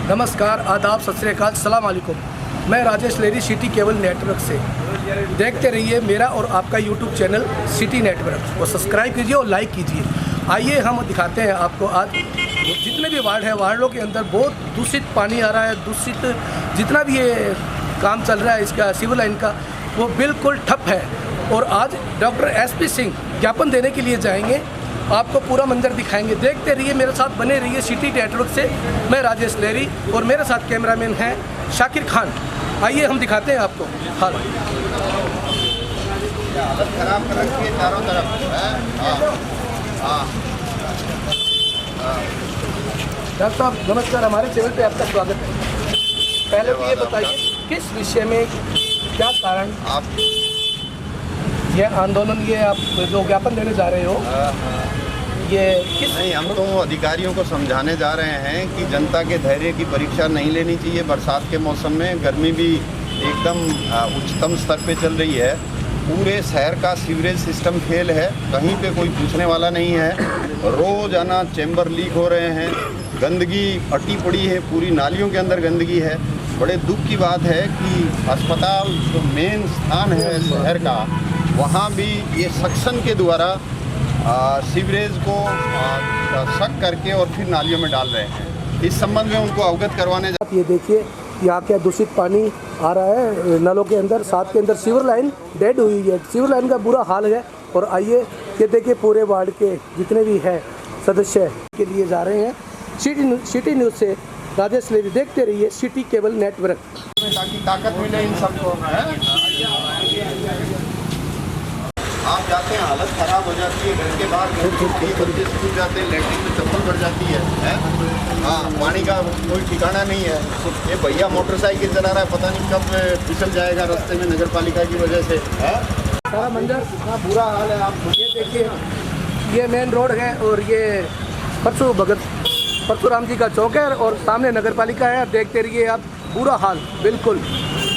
नमस्कार, आदाब, सत श्री अकाल, सलाम अलैकुम। मैं राजेश लेरी सिटी केबल नेटवर्क से। देखते रहिए मेरा और आपका यूट्यूब चैनल सिटी नेटवर्क, और सब्सक्राइब कीजिए और लाइक कीजिए। आइए हम दिखाते हैं आपको आज जितने भी वार्ड हैं, वार्डों के अंदर बहुत दूषित पानी आ रहा है। दूषित जितना भी ये काम चल रहा है इसका सिविल लाइन का, वो बिल्कुल ठप है। और आज डॉक्टर SP सिंह ज्ञापन देने के लिए जाएंगे, आपको पूरा मंजर दिखाएंगे। देखते रहिए, मेरे साथ बने रहिए। सिटी नेटवर्क से मैं राजेश लेरी और मेरे साथ कैमरामैन हैं शाकिर खान। आइए हम दिखाते हैं आपको हाल। हालत खराब कर रखी है चारों तरफ। डॉक्टर साहब नमस्कार, हमारे चैनल पे आपका स्वागत है। पहले तो ये बताइए किस विषय में, क्या कारण आप ये आंदोलन, ये आप जो ज्ञापन देने जा रहे हो, ये किस? नहीं, हम तो अधिकारियों को समझाने जा रहे हैं कि जनता के धैर्य की परीक्षा नहीं लेनी चाहिए। बरसात के मौसम में गर्मी भी एकदम उच्चतम स्तर पे चल रही है। पूरे शहर का सीवरेज सिस्टम फेल है, कहीं पे कोई पूछने वाला नहीं है। रोजाना चैम्बर लीक हो रहे हैं, गंदगी अटी पड़ी है, पूरी नालियों के अंदर गंदगी है। बड़े दुख की बात है कि अस्पताल जो मेन स्थान है शहर का, वहाँ भी ये सक्शन के द्वारा सीवरेज को सक करके और फिर नालियों में डाल रहे हैं। इस संबंध में उनको अवगत करवाने ये देखिए यहाँ क्या दूषित पानी आ रहा है नलों के अंदर, साथ के अंदर सीवर लाइन डेड हुई है। सीवर लाइन का बुरा हाल है। और आइए ये देखिए पूरे वार्ड के जितने भी है सदस्य के लिए जा रहे हैं। सिटी न्यूज़ से राजेश लेरी। देखते रहिए सिटी केबल नेटवर्क, ताकि ताकत मिले इन सबको। आप जाते हैं, हालत ख़राब हो जाती है, घर के बाहर बच्चे स्कूल जाते हैं, लैट्रिन में चप्पल भर जाती है। हाँ, पानी का कोई ठिकाना नहीं है। ये भैया मोटरसाइकिल चला रहा है, पता नहीं कब फिसल जाएगा रास्ते में नगर पालिका की वजह से। सारा मंजर इतना बुरा हाल है। आप ये देखिए, ये मेन रोड है और ये परशुराम जी का चौक है और सामने नगर पालिका है। देखते रहिए आप, बुरा हाल बिल्कुल।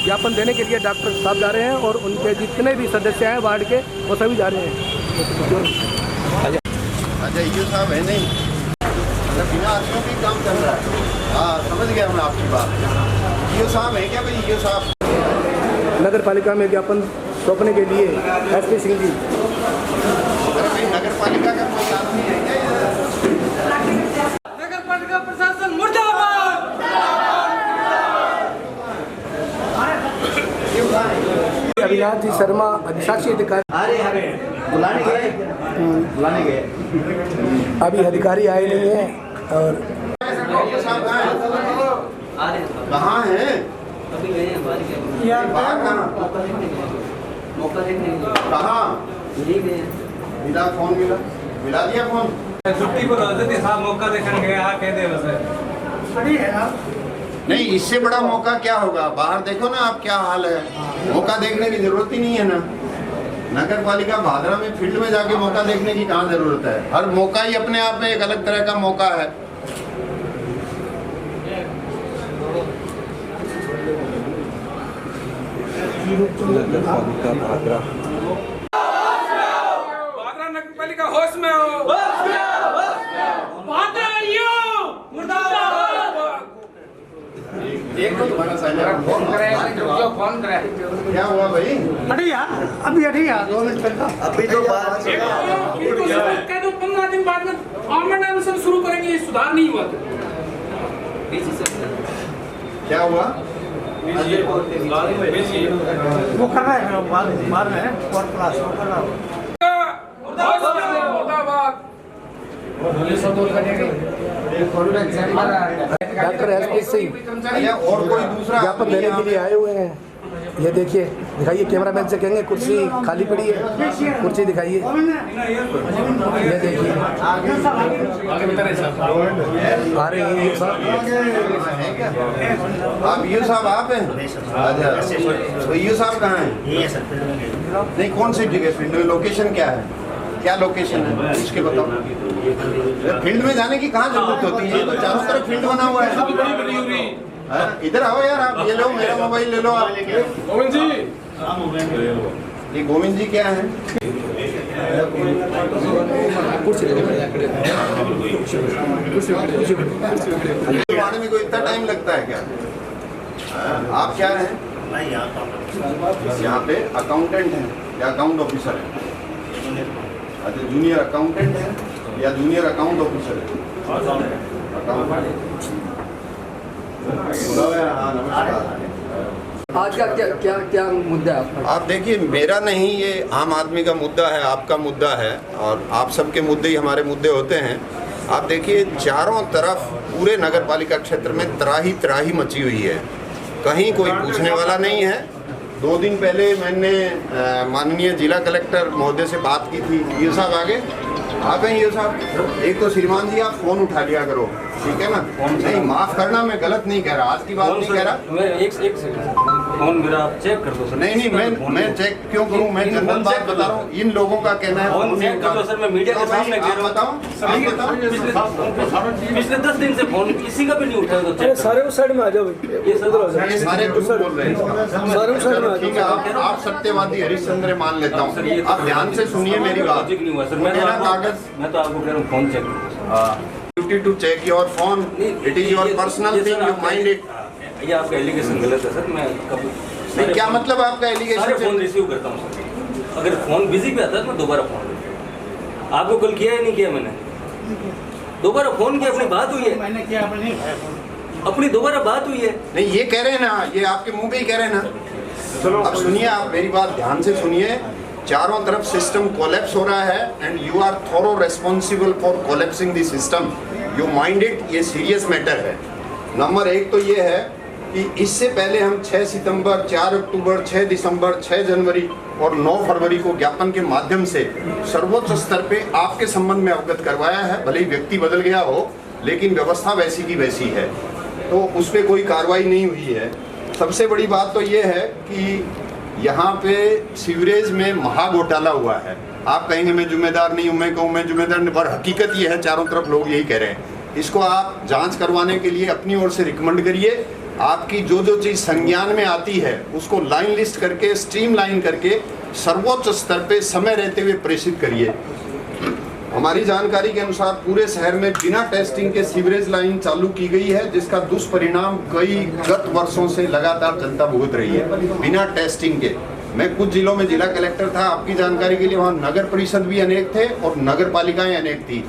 ज्ञापन देने के लिए डॉक्टर साहब जा रहे हैं और उनके जितने भी सदस्य हैं वार्ड के, वो सभी जा रहे हैं। अच्छा, ईओ साहब है नहीं, बिना आदमियों भी काम चल रहा है। हाँ, समझ गया मैं आपकी बात। ईओ साहब है क्या भाई? ईओ साहब नगर पालिका में ज्ञापन सौंपने के लिए SP सिंह जी। अरे भाई, नगर पालिका का कोई आदमी है क्या? नगर पालिका प्रशासन मुर्दाबाद। अविनाश जी शर्मा अधिशासी अधिकारी बुलाने गए अभी अधिकारी आए नहीं हैं। और कहाँ है? कहाँ मिला? फोन मिला दिया फोन? छुट्टी पर साहब मौका देखने गए, कह दे बस। नहीं, इससे बड़ा मौका क्या होगा? बाहर देखो ना आप, क्या हाल है। मौका देखने की जरूरत ही नहीं है ना। नगर पालिका भादरा में फील्ड में जाके मौका देखने की कहाँ जरूरत है? हर मौका ही अपने आप में एक अलग तरह का मौका है। भादरा नगर पालिका होश में हो। भादरा एक तो तुम्हारा फोन करे। क्या हुआ भाई? अभी 2 मिनट पहले अभी तो बात कह दो 15 दिन बाद में गवर्नमेंट अनुसार शुरू करेंगे, ये सुधार नहीं हुआ तो। क्या हुआ? वो कर रहा है बाद में और क्लास वो कर रहा है। मुर्दाबाद। डॉक्टर SP सिंह और कोई दूसरा ज्ञापन देने के लिए आए हुए हैं। ये देखिए, दिखाइए, कैमरामैन से कहेंगे कुर्सी खाली पड़ी है, कुर्सी दिखाइए। ये देखिए आ रहे हैं ये साहब। आप ईओ साहब आप हैं? अच्छा, तो ईओ साहब कहाँ हैं? नहीं, कौन सी जगह फील्ड में? लोकेशन क्या है? क्या लोकेशन है उसके बताओ। फील्ड में जाने की कहाँ जरूरत होती है? तो चारों तरफ फील्ड बना हुआ है। इधर आओ यार, आप ये लो, मेरा मोबाइल ले लो आप। गोविंद जी ये गोविंद जी क्या है? वाड़े में कोई इतना टाइम लगता है क्या? आप क्या हैं? यहाँ पे अकाउंटेंट हैं या अकाउंट ऑफिसर हैं? अच्छा, जूनियर अकाउंटेंट हैं या जूनियर अकाउंट ऑफिसर है? हाँ, नमस्कार। आज का क्या मुद्दा है आपका? आप देखिए, मेरा नहीं, ये आम आदमी का मुद्दा है, आपका मुद्दा है, और आप सबके मुद्दे ही हमारे मुद्दे होते हैं। आप देखिए, चारों तरफ पूरे नगर पालिका क्षेत्र में त्राही त्राही मची हुई है, कहीं कोई पूछने वाला नहीं है। 2 दिन पहले मैंने माननीय जिला कलेक्टर महोदय से बात की थी। ये साहब आगे आप हैं? ये साहब, एक तो श्रीमान जी आप फ़ोन उठा लिया करो, ठीक है ना? नहीं, माफ़ करना, मैं गलत नहीं कह रहा, आज की बात नहीं कह रहा। मैं एक सेकंड, फोन मेरा आप चेक कर दो सर। नहीं, मैं चेक क्यों करूं? मैं जनरल बात बता रहा हूं। इन लोगों का कहना है फोन चेक कर लो सर, मैं मीडिया के सामने कह रहा हूं। बताओ। पिछले 10 दिन से फोन किसी का भी नहीं उठाया तो चेक सारे उस साइड में आ जाओ। ये सर ये सारे झूठ बोल रहे हैं। सारे उस साइड में आ ठीक है, आप सत्यवादी हरिश्चंद्र मान लेता हूँ। आप ध्यान से सुनिए मेरी बात। लॉजिक नहीं हुआ सर। मैं तो आपको कह रहा हूँ फोन चेक करो। Duty to check your phone, it is your personal thing, you mind it. ये आपका एलिगेशन गलत है सर। मैं कभी नहीं, क्या मतलब आपका सारे एलिगेशन? फोन रिसीव करता हूँ सर। अगर फोन बिजी पे आता है तो मैं दोबारा फोन करता हूँ। आपको कल किया ही नहीं किया मैंने, दोबारा फोन किया, अपनी बात हुई है, मैंने किया अपनी दोबारा बात हुई है। नहीं, ये कह रहे हैं ना, ये आपके मुंह पे ही कह रहे हैं ना। अब सुनिए, आप मेरी बात ध्यान से सुनिए। चारों तरफ सिस्टम कोलैप्स हो रहा है and you are thorough responsible for collapsing the system. You mind it, ये सीरियस मैटर है। नंबर 1 तो ये है कि इससे पहले हम 6 सितंबर, 4 अक्टूबर, 6 दिसंबर, 6 जनवरी और 9 फरवरी को ज्ञापन के माध्यम से सर्वोच्च स्तर पे आपके संबंध में अवगत करवाया है। भले ही व्यक्ति बदल गया हो, लेकिन व्यवस्था वैसी की वैसी है, तो उस पर कोई कार्रवाई नहीं हुई है। सबसे बड़ी बात तो ये है कि यहाँ पे सीवरेज में महा घोटाला हुआ है। आप कहेंगे मैं जिम्मेदार नहीं हूँ, मैं कहूँ मैं जिम्मेदार नहीं, पर हकीकत ये है, चारों तरफ लोग यही कह रहे हैं। इसको आप जांच करवाने के लिए अपनी ओर से रिकमेंड करिए। आपकी जो जो चीज़ संज्ञान में आती है उसको लाइन लिस्ट करके, स्ट्रीमलाइन करके सर्वोच्च स्तर पे समय रहते हुए प्रेषित करिए। हमारी जानकारी के अनुसार पूरे शहर में बिना टेस्टिंग के सीवरेज लाइन चालू की गई है, जिसका दुष्परिणाम कई गत वर्षों से लगातार जनता भुगत रही है बिना टेस्टिंग के। मैं कुछ जिलों में जिला कलेक्टर था, आपकी जानकारी के लिए, वहाँ नगर परिषद भी अनेक थे और नगर पालिकाएं अनेक थी।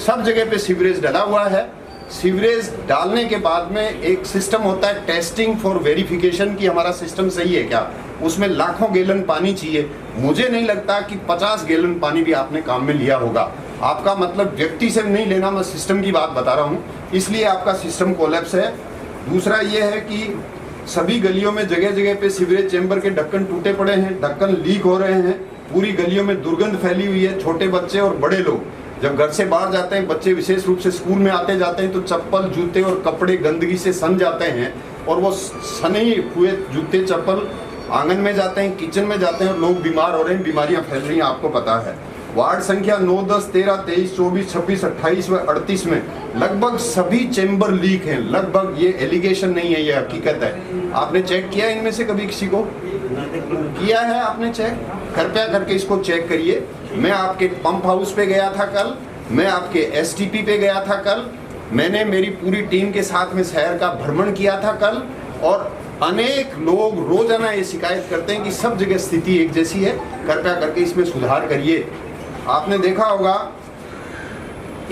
सब जगह पे सीवरेज डला हुआ है। सीवरेज डालने के बाद में एक सिस्टम होता है टेस्टिंग फॉर वेरिफिकेशन कि हमारा सिस्टम सही है क्या। उसमें लाखों गैलन पानी चाहिए। मुझे नहीं लगता कि 50 गैलन पानी भी आपने काम में लिया होगा। आपका मतलब व्यक्ति से नहीं लेना, मैं सिस्टम की बात बता रहा हूँ, इसलिए आपका सिस्टम कोलैप्स है। दूसरा ये है कि सभी गलियों में जगह जगह पे सीवरेज चैम्बर के ढक्कन टूटे पड़े हैं, ढक्कन लीक हो रहे हैं, पूरी गलियों में दुर्गंध फैली हुई है। छोटे बच्चे और बड़े लोग जब घर से बाहर जाते हैं, बच्चे विशेष रूप से स्कूल में आते जाते हैं, तो चप्पल, जूते और कपड़े गंदगी से सन जाते हैं और वो सने हुए जूते चप्पल आंगन में जाते हैं, किचन में जाते हैं और लोग बीमार हो रहे हैं, बीमारियां फैल रही हैं, आपको पता है। वार्ड संख्या 9, 10, 13, 23, 24, 26, 28 व 38 में लगभग सभी चेंबर लीक हैं। लगभग, ये एलिगेशन नहीं है, ये हकीकत है। आपने चेक किया इनमें से कभी किसी को? किया है आपने चेक? कृपया करके इसको चेक करिए। मैं आपके पंप हाउस पे गया था कल, मैं आपके एसटीपी पे गया था कल, मैंने मेरी पूरी टीम के साथ में शहर का भ्रमण किया था कल, और अनेक लोग रोजाना ये शिकायत करते हैं कि सब जगह स्थिति एक जैसी है। कृपया करके इसमें सुधार करिए। आपने देखा होगा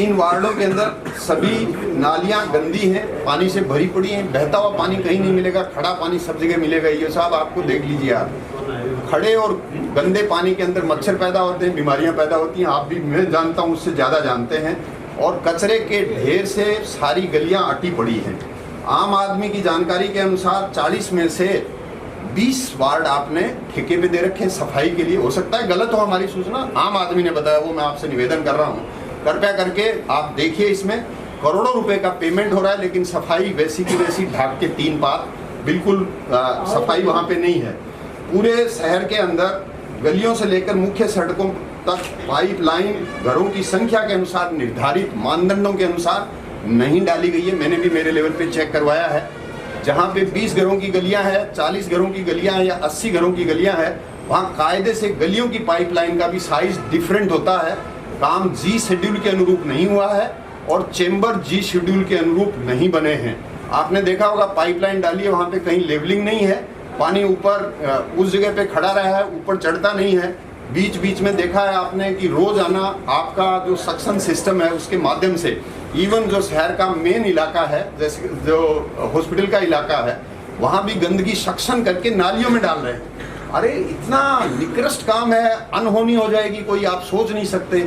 इन वार्डों के अंदर सभी नालियां गंदी हैं, पानी से भरी पड़ी हैं। बहता हुआ पानी कहीं नहीं मिलेगा, खड़ा पानी सब जगह मिलेगा। ये साहब आपको देख लीजिए, आप खड़े और गंदे पानी के अंदर मच्छर पैदा होते हैं, बीमारियां पैदा होती हैं। आप भी, मैं जानता हूं, उससे ज़्यादा जानते हैं। और कचरे के ढेर से सारी गलियां अटी पड़ी हैं। आम आदमी की जानकारी के अनुसार 40 में से 20 वार्ड आपने ठेके पे दे रखे हैं सफाई के लिए। हो सकता है गलत हो हमारी सूचना, आम आदमी ने बताया, वो मैं आपसे निवेदन कर रहा हूँ। कृपया करके आप देखिए, इसमें करोड़ों रुपए का पेमेंट हो रहा है, लेकिन सफाई वैसी की वैसी, ढाक के 3 पात, बिल्कुल सफाई वहाँ पे नहीं है। पूरे शहर के अंदर गलियों से लेकर मुख्य सड़कों तक पाइपलाइन घरों की संख्या के अनुसार, निर्धारित मानदंडों के अनुसार नहीं डाली गई है। मैंने भी मेरे लेवल पे चेक करवाया है। जहाँ पे 20 घरों की गलियाँ हैं, 40 घरों की गलियाँ हैं या 80 घरों की गलियाँ हैं, वहाँ कायदे से गलियों की पाइपलाइन का भी साइज डिफरेंट होता है। काम जी शेड्यूल के अनुरूप नहीं हुआ है और चेंबर जी शेड्यूल के अनुरूप नहीं बने हैं। आपने देखा होगा पाइपलाइन डाली है, वहाँ पे कहीं लेवलिंग नहीं है, पानी ऊपर उस जगह पे खड़ा रहा है, ऊपर चढ़ता नहीं है। बीच बीच में देखा है आपने कि रोजाना आपका जो सक्शन सिस्टम है उसके माध्यम से इवन जो शहर का मेन इलाका है, जैसे जो हॉस्पिटल का इलाका है, वहाँ भी गंदगी सक्शन करके नालियों में डाल रहे हैं। अरे इतना निकृष्ट काम है, अनहोनी हो जाएगी कोई, आप सोच नहीं सकते।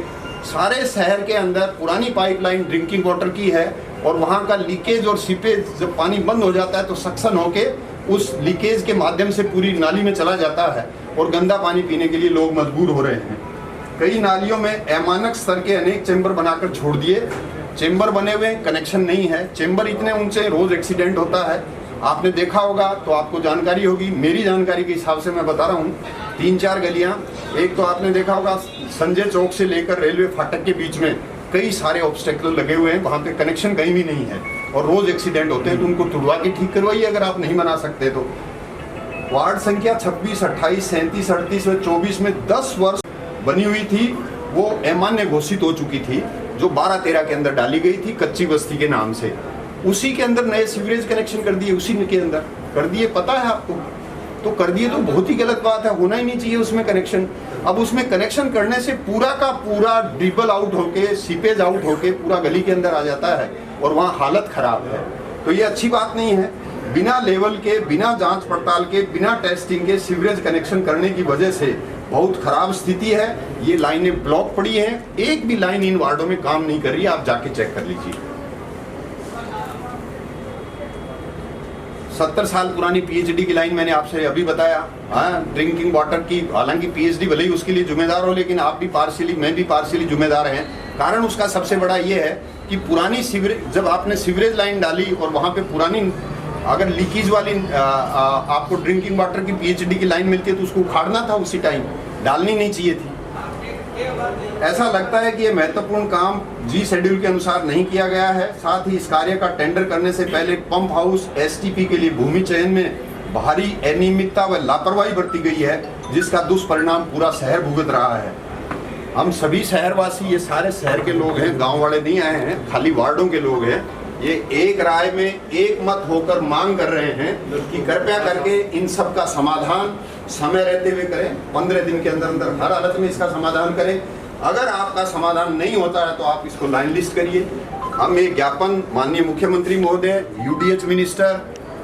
सारे शहर के अंदर पुरानी पाइपलाइन ड्रिंकिंग वाटर की है और वहाँ का लीकेज और सीपेज जब पानी बंद हो जाता है तो सक्शन होके उस लीकेज के माध्यम से पूरी नाली में चला जाता है और गंदा पानी पीने के लिए लोग मजबूर हो रहे हैं। कई नालियों में अमानक स्तर के अनेक चैम्बर बनाकर छोड़ दिए। चैम्बर बने हुए, कनेक्शन नहीं है। चैम्बर इतने ऊंचे, रोज एक्सीडेंट होता है। आपने देखा होगा तो आपको जानकारी होगी, मेरी जानकारी के हिसाब से मैं बता रहा हूँ, 3-4 गलियाँ। एक तो आपने देखा होगा संजय चौक से लेकर रेलवे फाटक के बीच में कई सारे ऑब्स्टेकल लगे हुए हैं, वहाँ पे कनेक्शन कहीं भी नहीं है और रोज एक्सीडेंट होते हैं। तो उनको तुड़वा के ठीक करवाइए अगर आप नहीं बना सकते तो। वार्ड संख्या 26, 28, 37, 38 व 24 में 10 वर्ष बनी हुई थी, वो अमान्य घोषित हो चुकी थी, जो 12-13 के अंदर डाली गई थी कच्ची बस्ती के नाम से। उसी के अंदर नए सीवरेज कनेक्शन कर दिए, उसी के अंदर कर दिए, पता है आपको। तो कर दिए तो बहुत ही गलत बात है, होना ही नहीं चाहिए उसमें कनेक्शन। अब उसमें कनेक्शन करने से पूरा का पूरा ड्रिबल आउट होके, सीपेज आउट होके पूरा गली के अंदर आ जाता है और वहाँ हालत खराब है। तो ये अच्छी बात नहीं है। बिना लेवल के, बिना जांच पड़ताल के, बिना टेस्टिंग के सीवरेज कनेक्शन करने की वजह से बहुत खराब स्थिति है। ये लाइनें ब्लॉक पड़ी हैं, एक भी लाइन इन वार्डों में काम नहीं कर रही है, आप जाके चेक कर लीजिए। 70 साल पुरानी पीएचडी की लाइन मैंने आपसे अभी बताया। हाँ, ड्रिंकिंग वाटर की, हालांकि पीएचडी भले ही उसके लिए जिम्मेदार हो, लेकिन आप भी पार्शियली, मैं भी पार्शियली जिम्मेदार हैं। कारण उसका सबसे बड़ा ये है कि पुरानी सीवरेज, जब आपने सीवरेज लाइन डाली और वहाँ पे पुरानी अगर लीकेज वाली आपको ड्रिंकिंग वाटर की पीएचडी की लाइन मिलती है तो उसको उखाड़ना था उसी टाइम, डालनी नहीं चाहिए थी। ऐसा लगता है कि ये महत्वपूर्ण काम जी शेड्यूल के अनुसार नहीं किया गया है। साथ ही इस कार्य का टेंडर करने से पहले पंप हाउस एसटीपी के लिए भूमि चयन में भारी अनियमितता व लापरवाही बरती गई है, जिसका दुष्परिणाम पूरा शहर भुगत रहा है। हम सभी शहरवासी, ये सारे शहर के लोग हैं, गांव वाले नहीं आए हैं, खाली वार्डों के लोग हैं। ये एक राय में एक मत होकर मांग कर रहे हैं कि कृपया करके इन सब का समाधान समय रहते हुए करें। 15 दिन के अंदर अंदर हर हालत में इसका समाधान करें। अगर आपका समाधान नहीं होता है तो आप इसको लाइन लिस्ट करिए। हम ये ज्ञापन माननीय मुख्यमंत्री महोदय, यूडीएच मिनिस्टर,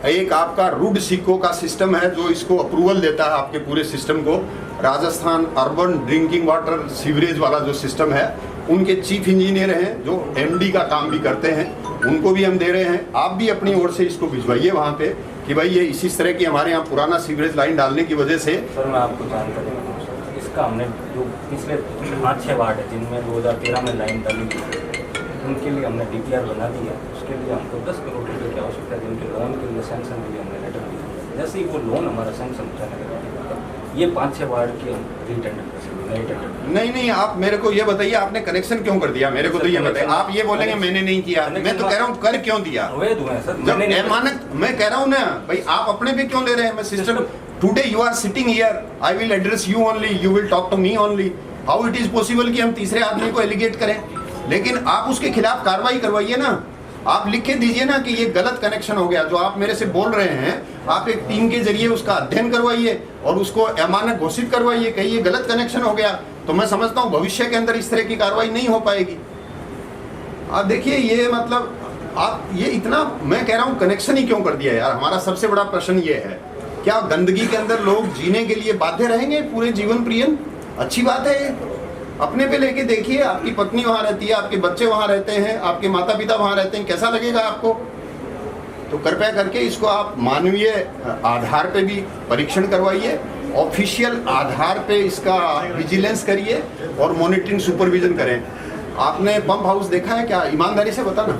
एक आपका रूड सिक्को का सिस्टम है जो इसको अप्रूवल देता है आपके पूरे सिस्टम को, Rajasthan urban drinking water sewerage वाला जो सिस्टम है, उनके चीफ इंजीनियर हैं जो एमडी का काम भी करते हैं, उनको भी हम दे रहे हैं। आप भी अपनी ओर से इसको भिजवाइए वहाँ पे कि भाई ये इसी तरह की हमारे यहाँ पुराना सीवरेज लाइन डालने की वजह से। सर मैं आपको जानकारी देना चाहूँगा, इसका हमने जो पिछले 5-6 वार्ड है जिनमें 2013 में लाइन डाली थी, उनके लिए हमने डीपीआर बना दिया। उसके लिए हमको 10 करोड़ रुपये की आवश्यकता है, जिनके लोन के लिए सैंक्शन के लिए हमने लेटर दिया। जैसे ही वो लोन हमारा सैंक्शन हो जाने लगा, ये 5-6 वार्ड के हम रीटेंडर कर सकते, नए टेंडर। नहीं, आप मेरे को ये बताइए आपने कनेक्शन क्यों कर दिया, मेरे को तो ये बताइए। आप ये बोलेंगे मैंने नहीं किया, मैं तो कह रहा हूँ कर क्यों दिया। अवैध हुए हैं सर, जब अमानत, मैं कह रहा हूँ ना भाई, आप अपने पे क्यों ले रहे हैं। मैं system, today you are sitting here, I will address you only, you will talk to me only. How it is possible कि हम तीसरे आदमी को एलिगेट करें, लेकिन आप उसके खिलाफ कार्रवाई करवाइए ना। आप लिख के दीजिए ना कि ये गलत कनेक्शन हो गया जो आप मेरे से बोल रहे हैं। आप एक टीम के जरिए उसका अध्ययन करवाइए और उसको अमानत घोषित करवाइए कि ये गलत कनेक्शन हो गया। तो मैं समझता हूँ भविष्य के अंदर इस तरह की कार्रवाई नहीं हो पाएगी। आप देखिए, ये मतलब आप ये इतना, मैं कह रहा हूँ कनेक्शन ही क्यों कर दिया यार। हमारा सबसे बड़ा प्रश्न ये है, क्या गंदगी के अंदर लोग जीने के लिए बाध्य रहेंगे पूरे जीवन प्रियन? अच्छी बात है, अपने पे लेके देखिए। आपकी पत्नी वहां रहती है, आपके बच्चे वहां रहते हैं, आपके माता पिता वहां रहते हैं, कैसा लगेगा आपको? तो कृपया करके इसको आप मानवीय आधार पे भी परीक्षण करवाइए, ऑफिशियल आधार पे इसका विजिलेंस करिए और मॉनिटरिंग सुपरविजन करें। आपने पंप हाउस देखा है क्या? ईमानदारी से बताना।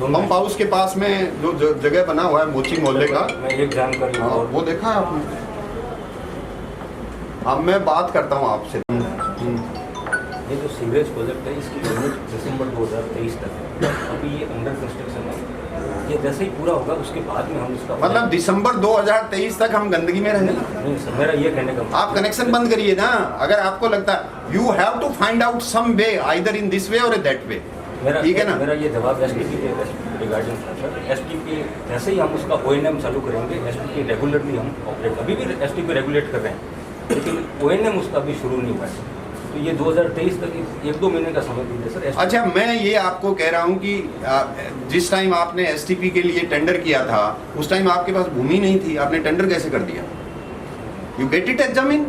पंप हाउस के पास में जो जगह बना हुआ है मोची मोहल्ले का, मैं एक जानकारी, वो देखा है आपने? अब मैं बात करता हूँ आपसे। ये जो सीवरेज प्रोजेक्ट है इसकी लिमिट दिसंबर 2023 तक है। अभी ये अंडर कंस्ट्रक्शन है। ये जैसे ही पूरा होगा उसके बाद में हम इसका मतलब दिसंबर 2023 तक हम गंदगी में रहेंगे। नहीं सर, मेरा ये कहने का आप कनेक्शन बंद करिए ना, अगर आपको लगता है you have to find out some way either in this way or that वे, ठीक है ना। मेरा ये जवाब एसटीपी के रिगार्डिंग था सर। एसटीपी जैसे ही हम उसका ओएनएम चालू करेंगे, एसटीपी रेगुलरली हम ऑपरेट, अभी भी एसटीपी रेगुलेट कर रहे हैं, लेकिन ओएनएम उसका अभी शुरू नहीं हुआ है। तो ये 2023 तक 1-2 महीने का समय दीजिए सर। अच्छा, मैं ये आपको कह रहा हूँ कि जिस टाइम आपने एसटीपी के लिए टेंडर किया था उस टाइम आपके पास भूमि नहीं थी, आपने टेंडर कैसे कर दिया? यू गेट इट एट जमीन,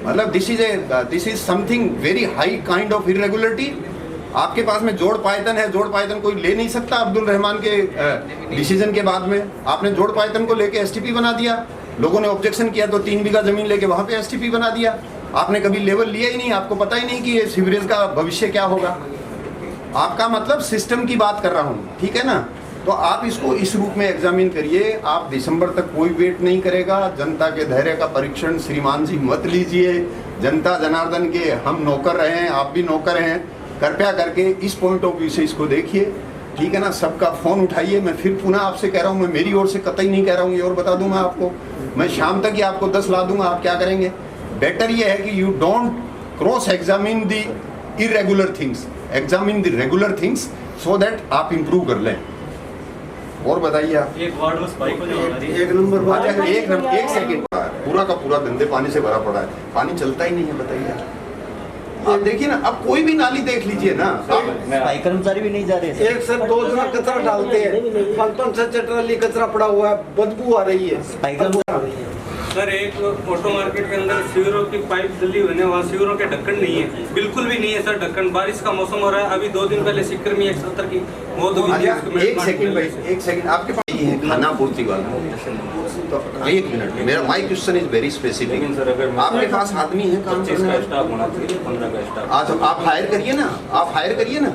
मतलब this is something very high kind of irregularity. आपके पास में जोड़ पायतन है, जोड़ पायतन कोई ले नहीं सकता अब्दुल रहमान के डिसीजन के बाद में। आपने जोड़ पायतन को लेके एसटीपी बना दिया, लोगों ने ऑब्जेक्शन किया तो 3 बीघा जमीन लेके वहां पे एसटीपी बना दिया। आपने कभी लेवल लिया ही नहीं, आपको पता ही नहीं कि ये सीवरेज का भविष्य क्या होगा। आपका मतलब सिस्टम की बात कर रहा हूँ, ठीक है ना। तो आप इसको इस रूप में एग्जामिन करिए। आप दिसंबर तक कोई वेट नहीं करेगा। जनता के धैर्य का परीक्षण श्रीमान जी मत लीजिए। जनता जनार्दन के हम नौकर रहे हैं, आप भी नौकर हैं। कृपया करके इस पॉइंट ऑफ व्यू से इसको देखिए, ठीक है ना। सबका फोन उठाइए। मैं फिर पुनः आपसे कह रहा हूँ, मैं मेरी ओर से कतई नहीं कह रहा हूँ, ये और बता दूंगा आपको। मैं शाम तक ही आपको 10 ला दूंगा। आप क्या करेंगे? बेटर ये है कि you don't cross examine the irregular things, examine the regular things so that आप इंप्रूव कर लें। और बताइए आप। एक वार्ड में सफाई को नहीं हो रही है। एक नंबर एक सेकंड, पूरा का पूरा गंदे पानी से भरा पड़ा है, पानी चलता ही नहीं है। बताइए आप देखिए ना, अब कोई भी नाली देख लीजिए ना। सफाई कर्मचारी भी नहीं जा रहे। एक से 2 जना कचरा डालते हैं, 5-6 ट्राली कचरा पड़ा हुआ है, बदबू आ रही है। सफाई कर्मचारी सर, एक ऑटो मार्केट के अंदर सीवरों की पाइप डली हुई है, वहाँ सीवरों के ढक्कन नहीं है, बिल्कुल भी नहीं है सर ढक्कन। बारिश का मौसम हो रहा है। अभी 2 दिन पहले सिक्कर में 170 की मौत हुई थी। एक सेकंड भाई, एक सेकंड। आपके पास ये है खाना पूर्ति वाला, तो 1 मिनट, मेरा my question is very specific. लेकिन सर अगर आपके पास आदमी है काम 25 का स्टाफ होना चाहिए, 15 का स्टाफ। आज आप हायर करिए ना, आप हायर करिए ना।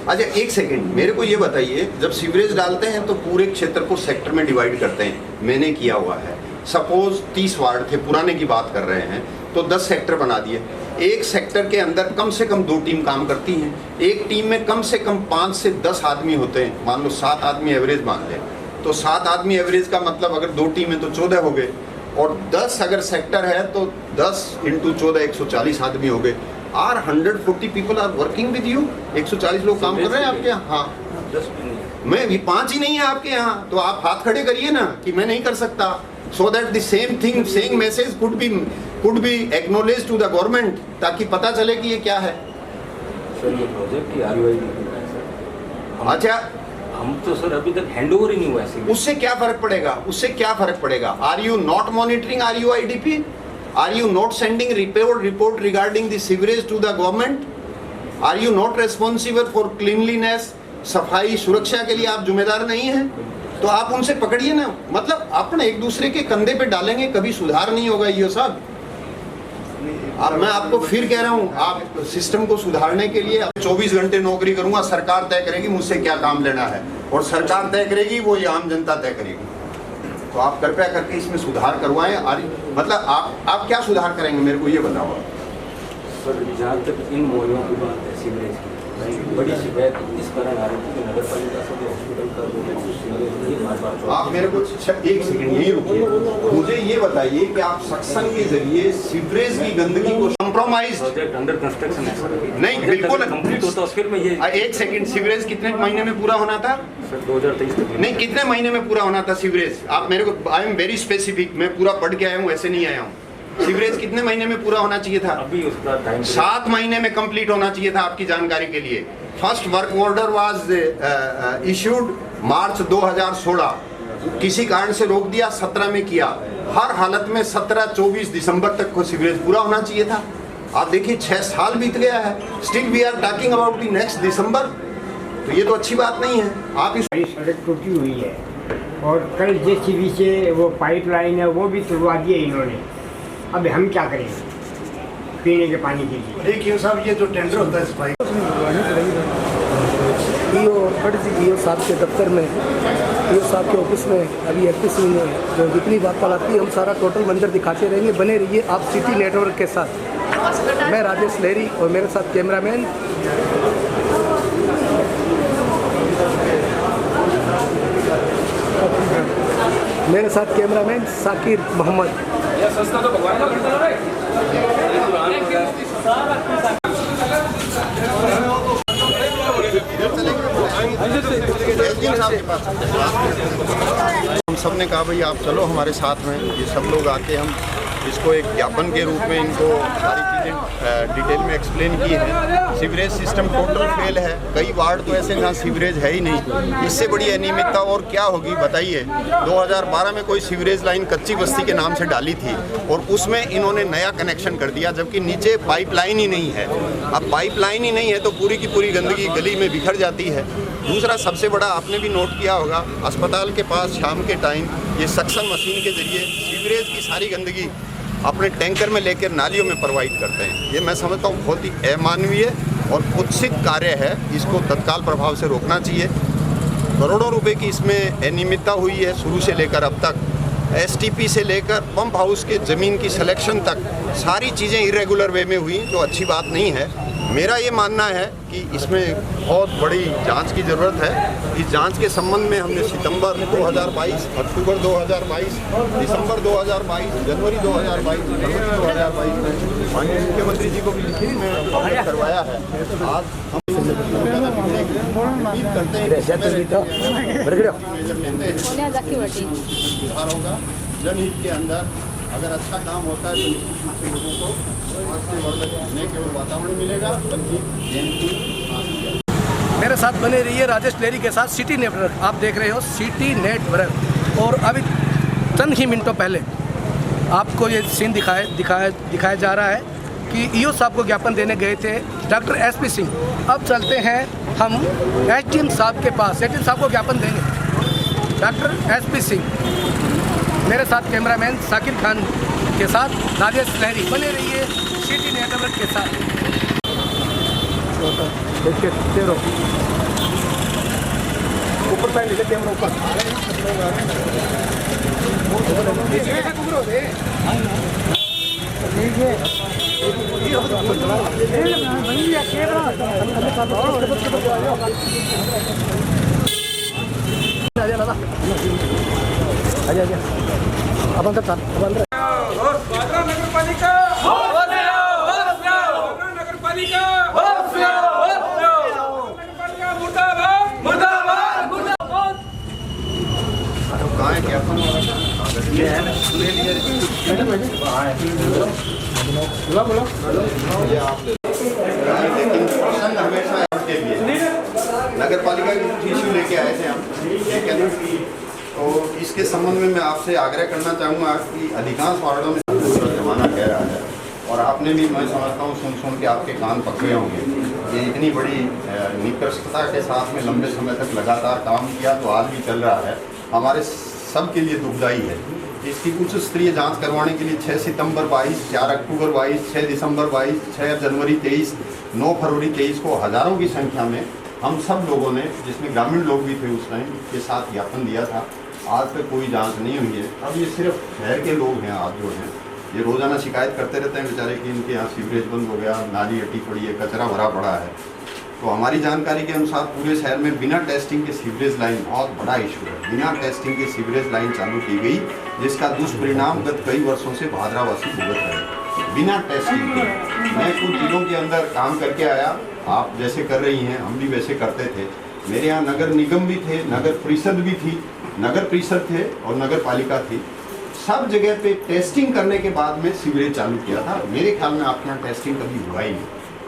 अच्छा एक सेकंड, मेरे को ये बताइए, जब सीवरेज डालते हैं तो पूरे क्षेत्र को सेक्टर में डिवाइड करते हैं। मैंने किया हुआ है। सपोज 30 वार्ड थे, पुराने की बात कर रहे हैं, तो 10 सेक्टर बना दिए। एक सेक्टर के अंदर कम से कम 2 टीम काम करती हैं। एक टीम में कम से कम 5 से 10 आदमी होते हैं। मान लो 7 आदमी एवरेज मान लें, तो 7 आदमी एवरेज का मतलब अगर 2 टीम है तो 14 हो गए, और 10 अगर सेक्टर है तो 10 × 14 140 आदमी हो गए। Are 140 people are working with you? 140 लोग काम कर रहे हैं आपके यहाँ? हाँ, 10 भी नहीं है। मैं भी 5 ही नहीं है आपके यहाँ, तो आप हाथ खड़े करिए ना कि मैं नहीं कर सकता, so that the same thing, same message could be acknowledged to the government, ताकि पता चले कि ये क्या है। सर ये प्रोजेक्ट की RUID है सर। अच्छा, हम तो सर अभी तक हैंडओवर ही नहीं हुआ है। उससे क्या फर्क पड़ेगा? उससे क्या फर्क पड़ेगा? Are you not monitoring RUIDP? Are you not sending report regarding the sewerage to the government? Are you not responsible for cleanliness? सफाई सुरक्षा के लिए आप जिम्मेदार नहीं हैं? तो आप उनसे पकड़िए ना। मतलब अपन एक दूसरे के कंधे पे डालेंगे, कभी सुधार नहीं होगा ये सब। अब मैं आपको फिर कह रहा हूँ, आप सिस्टम को सुधारने के लिए 24 घंटे नौकरी करूंगा, सरकार तय करेगी मुझसे क्या काम लेना है, और सरकार तय करेगी वो ये आम जनता तय करेगी। तो आप कृपया करके इसमें सुधार करवाएं। मतलब आप क्या सुधार करेंगे, मेरे को ये बताओ। सर जहाँ तक इन मोहल्लों की बात है, सीवरेज की बड़ी शिकायत इस कारण आ रही थी कि नगर पालिका से हॉस्पिटल का आप मेरे को एक सेकंड यही रुकिए, मुझे ये बताइए कि आप सक्शन के जरिए सीवरेज की गंदगी को कंप्रोमाइज, प्रोजेक्ट अंडर कंस्ट्रक्शन है सर। नहीं बिल्कुल कंप्लीट होता फिर मैं ये एक सेकंड, सीवरेज कितने महीने में पूरा होना था सर? 2023 तक नहीं, कितने महीने में पूरा होना था सीवरेज? आप मेरे को, आई एम वेरी स्पेसिफिक, मैं पूरा पढ़ के आया हूँ, ऐसे नहीं आया हूँ। सीवरेज कितने महीने में पूरा होना चाहिए था? अभी उसका टाइम 7 महीने में कंप्लीट होना चाहिए था। आपकी जानकारी के लिए, first work order was issued March 2016, किसी कारण से रोक दिया, 17 में किया। हर हालत में 17-24 दिसंबर तक को सीवरेज पूरा होना चाहिए था। आप देखिए 6 साल बीत गया है, still we are talking about the next December. तो ये तो अच्छी बात नहीं है। आप इस सड़क टूटी हुई है और कल JCB से वो पाइप लाइन है वो भी तुड़वा दिए इन्होंने। अब हम क्या करेंगे पीने के पानी के लिए? देखिए साहब, ये जो टेंडर होता है सफाई DO साहब के दफ्तर में, DO साहब के ऑफिस में अभी 31 महीने जो जितनी बात आती है हम सारा टोटल मंजर दिखाते रहेंगे। बने रहिए आप सिटी नेटवर्क के साथ। मैं राजेश लहरी और मेरे साथ कैमरामैन मेरे साथ कैमरामैन साकिर मोहम्मद। हम सब ने कहा भाई आप चलो हमारे साथ में, ये सब लोग आके हम इसको एक ज्ञापन के रूप में इनको सारी चीज़ें डिटेल में एक्सप्लेन की है। सीवरेज सिस्टम टोटल फेल है, कई वार्ड तो ऐसे जहाँ सीवरेज है ही नहीं। इससे बड़ी अनियमितता और क्या होगी बताइए। 2012 में कोई सीवरेज लाइन कच्ची बस्ती के नाम से डाली थी और उसमें इन्होंने नया कनेक्शन कर दिया, जबकि नीचे पाइपलाइन ही नहीं है। अब पाइपलाइन ही नहीं है तो पूरी की पूरी गंदगी गली में बिखर जाती है। दूसरा सबसे बड़ा आपने भी नोट किया होगा, अस्पताल के पास शाम के टाइम ये सक्शन मशीन के जरिए सीवरेज की सारी गंदगी अपने टैंकर में लेकर नालियों में प्रोवाइड करते हैं। ये मैं समझता हूँ बहुत ही अमानवीय और कुत्सित कार्य है, इसको तत्काल प्रभाव से रोकना चाहिए। करोड़ों रुपए की इसमें अनियमितता हुई है शुरू से लेकर अब तक। एसटीपी से लेकर पंप हाउस के ज़मीन की सिलेक्शन तक सारी चीज़ें इरेगुलर वे में हुई, जो अच्छी बात नहीं है। मेरा ये मानना है कि इसमें बहुत बड़ी जांच की ज़रूरत है। इस जांच के संबंध में हमने सितंबर 2022, अक्टूबर 2022, दिसंबर 2022, जनवरी 2022, फरवरी 2022 में माननीय मुख्यमंत्री जी को भी लिखित में अवगत करवाया है। आज हम उम्मीद करते हैं सुधार होगा जनहित के अंदर। अगर अच्छा काम होता है तो निश्चित रूप से लोगों को समाज से वर्धक न केवल वातावरण मिलेगा बल्कि मेरे साथ बने रहिए राजेश लेरी के साथ सिटी नेटवर्क। आप देख रहे हो सिटी नेटवर्क। और अभी चंद ही मिनटों पहले आपको ये सीन दिखाया जा रहा है कि ईओ साहब को ज्ञापन देने गए थे डॉक्टर एसपी सिंह। अब चलते हैं हम एसडीएम साहब के पास, एसडीएम साहब को ज्ञापन देंगे डॉक्टर एसपी सिंह। मेरे साथ कैमरामैन साकिर खान के साथ राजेश लहरी। बने रहिए सिटी नेटवर्क के साथ। ऊपर पैन लीजिए, कैमरा ऊपर। आजा अब अंदर था, अब अंदर। नगर पालिका कहाँ है ज्ञापन? ये है ना, ले लिए। ये आप लेकिन प्रश्न हमेशा आपके लिए नगर पालिका की इश्यू लेके आए थे हम, ठीक है ना। तो इसके संबंध में मैं आपसे आग्रह करना चाहूँगा कि अधिकांश वार्डों में जमाना कह रहा है और आपने भी, मैं समझता हूँ, सुन के आपके कान पकड़े होंगे। ये इतनी बड़ी निकृष्टता के साथ में लंबे समय तक लगातार काम किया तो आज भी चल रहा है, हमारे सब के लिए दुखदायी है। इसकी उच्च स्तरीय जांच करवाने के लिए 6 सितंबर 22, 4 अक्टूबर 22, 6 दिसंबर 22, 6 जनवरी 23, 9 फरवरी 23 को हज़ारों की संख्या में हम सब लोगों ने, जिसमें ग्रामीण लोग भी थे उस टाइम, के साथ ज्ञापन दिया था। आज तक कोई जांच नहीं हुई है। अब ये सिर्फ शहर के लोग हैं, आज जो हैं ये रोज़ाना शिकायत करते रहते हैं बेचारे कि इनके यहाँ सीवरेज बंद हो गया, नाली अटी पड़ी है, कचरा भरा पड़ा है। तो हमारी जानकारी के अनुसार पूरे शहर में बिना टेस्टिंग के सीवरेज लाइन बहुत बड़ा इशू है। बिना टेस्टिंग के सीवरेज लाइन चालू की गई, जिसका दुष्परिणाम गत कई वर्षों से भादरावासी भुगत रहे हैं बिना टेस्टिंग के। मैं कुछ जिलों के अंदर काम करके आया, आप जैसे कर रही हैं हम भी वैसे करते थे। मेरे यहाँ नगर निगम भी थे, नगर परिषद भी थी, नगर परिषद थे और नगर पालिका थी। सब जगह पे टेस्टिंग करने के बाद में सीवरेज चालू किया था। मेरे ख्याल में आपके यहाँ टेस्टिंग कभी हुआ ही नहीं।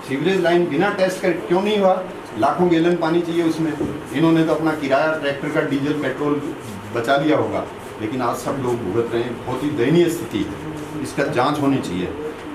सीवरेज लाइन बिना टेस्ट कर क्यों नहीं हुआ? लाखों गैलन पानी चाहिए उसमें। इन्होंने तो अपना किराया, ट्रैक्टर का डीजल पेट्रोल बचा लिया होगा, लेकिन आज सब लोग भुगत रहे हैं। बहुत ही दयनीय स्थिति है, इसका जांच होनी चाहिए।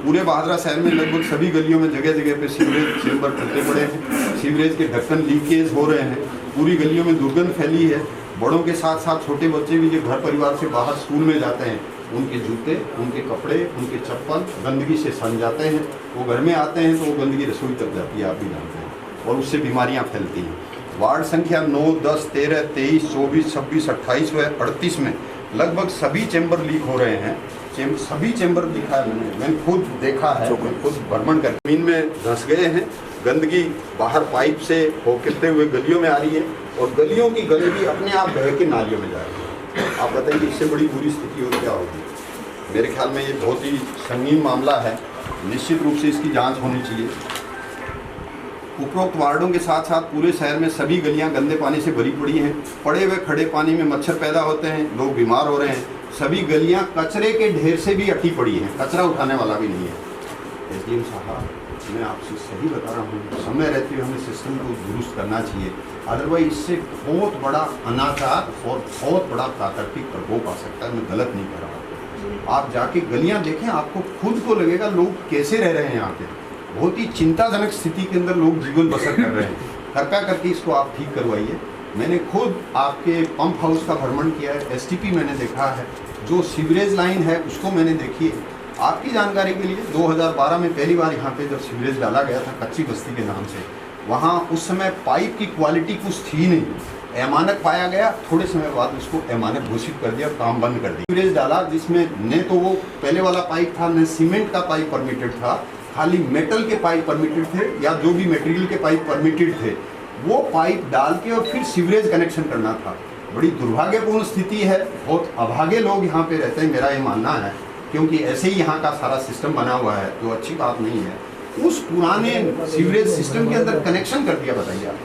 पूरे बहादुरा शहर में लगभग सभी गलियों में जगह जगह पे सीवरेज चैम्बर खुलते पड़े हैं, सीवरेज के ढक्कन लीकेज हो रहे हैं, पूरी गलियों में दुर्गंध फैली है। बड़ों के साथ साथ छोटे बच्चे भी जो घर परिवार से बाहर स्कूल में जाते हैं, उनके जूते, उनके कपड़े, उनके चप्पल गंदगी से सन जाते हैं। वो घर में आते हैं तो वो गंदगी रसोई तक जाती है, आप भी जानते हैं, और उससे बीमारियां फैलती हैं। वार्ड संख्या 9, 10, 13, 23, 24, 26, 28 व 38 में लगभग सभी चैम्बर लीक हो रहे हैं। सभी चैम्बर दिखा है, मैंने खुद देखा है, मैं खुद भ्रमण कर जमीन में धंस गए हैं। गंदगी बाहर पाइप से होकरते हुए गलियों में आ रही है और गलियों की गंदगी अपने आप बह के नालियों में जा रही है। आप बताइए इससे बड़ी बुरी स्थिति और क्या होगी। मेरे ख्याल में ये बहुत ही संगीन मामला है, निश्चित रूप से इसकी जांच होनी चाहिए। उपरोक्त वार्डों के साथ साथ पूरे शहर में सभी गलियां गंदे पानी से भरी पड़ी हैं। पड़े हुए खड़े पानी में मच्छर पैदा होते हैं, लोग बीमार हो रहे हैं। सभी गलियां कचरे के ढेर से भी अटी पड़ी हैं, कचरा उठाने वाला भी नहीं है। एसडीएम साहब, मैं आपसे सही बता रहा हूँ, समय रहते हुए हमें सिस्टम को दुरुस्त करना चाहिए, अदरवाइज इससे बहुत बड़ा अनाचार और बहुत बड़ा प्राकृतिक प्रकोप आ सकता है। मैं गलत नहीं कर रहा। आप जाके गलियां देखें, आपको खुद को लगेगा लोग कैसे रह रहे हैं यहाँ पे। बहुत ही चिंताजनक स्थिति के अंदर लोग जीवन बसर कर रहे हैं। कृपया करके इसको आप ठीक करवाइए। मैंने खुद आपके पंप हाउस का भ्रमण किया है, एसटीपी मैंने देखा है, जो सीवरेज लाइन है उसको मैंने देखी है। आपकी जानकारी के लिए 2012 में पहली बार यहाँ पे जब सीवरेज डाला गया था कच्ची बस्ती के नाम से, वहाँ उस समय पाइप की क्वालिटी कुछ थी नहीं, अमानक पाया गया। थोड़े समय बाद उसको अमानक घोषित कर दिया, काम बंद कर दिया। सीवरेज डाला जिसमें न तो वो पहले वाला पाइप था, न सीमेंट का पाइप परमिटेड था, खाली मेटल के पाइप परमिटेड थे या जो भी मटेरियल के पाइप परमिटेड थे, वो पाइप डाल के और फिर सीवरेज कनेक्शन करना था। बड़ी दुर्भाग्यपूर्ण स्थिति है, बहुत अभागे लोग यहाँ पे रहते हैं, मेरा ये मानना है, क्योंकि ऐसे ही यहाँ का सारा सिस्टम बना हुआ है, तो अच्छी बात नहीं है। उस पुराने सीवरेज सिस्टम के अंदर कनेक्शन कर दिया, बताइए आप,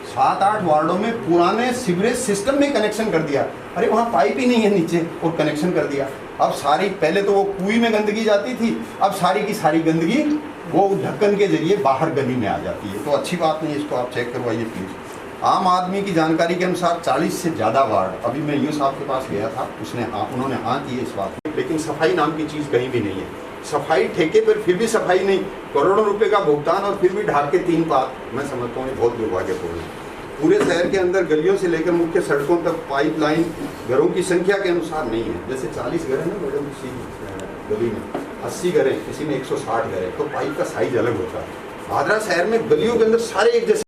7-8 वार्डों में पुराने सीवरेज सिस्टम में कनेक्शन कर दिया। अरे वहाँ पाइप ही नहीं है नीचे और कनेक्शन कर दिया। अब सारी, पहले तो वो कुएं में गंदगी जाती थी, अब सारी की सारी गंदगी वो ढक्कन के जरिए बाहर गली में आ जाती है। तो अच्छी बात नहीं है, इसको आप चेक करवाइए प्लीज़। आम आदमी की जानकारी के अनुसार 40 से ज़्यादा वार्ड, अभी मैं यूँ साहब के पास गया था, उन्होंने हाँ की इस बात में, लेकिन सफाई नाम की चीज़ कहीं भी नहीं है। सफाई ठेके पर, फिर भी सफाई नहीं, करोड़ों रुपए का भुगतान और फिर भी ढाक के 3 पात। मैं समझता हूँ ये बहुत दुर्भाग्यपूर्ण है। पूरे शहर के अंदर गलियों से लेकर मुख्य सड़कों तक पाइपलाइन घरों की संख्या के अनुसार नहीं है। जैसे 40 घर है ना मैडम, किसी गली में 80 घर है, किसी में 160 घर है, तो पाइप का साइज अलग होता है। भादरा शहर में गलियों के अंदर सारे एक जैसे,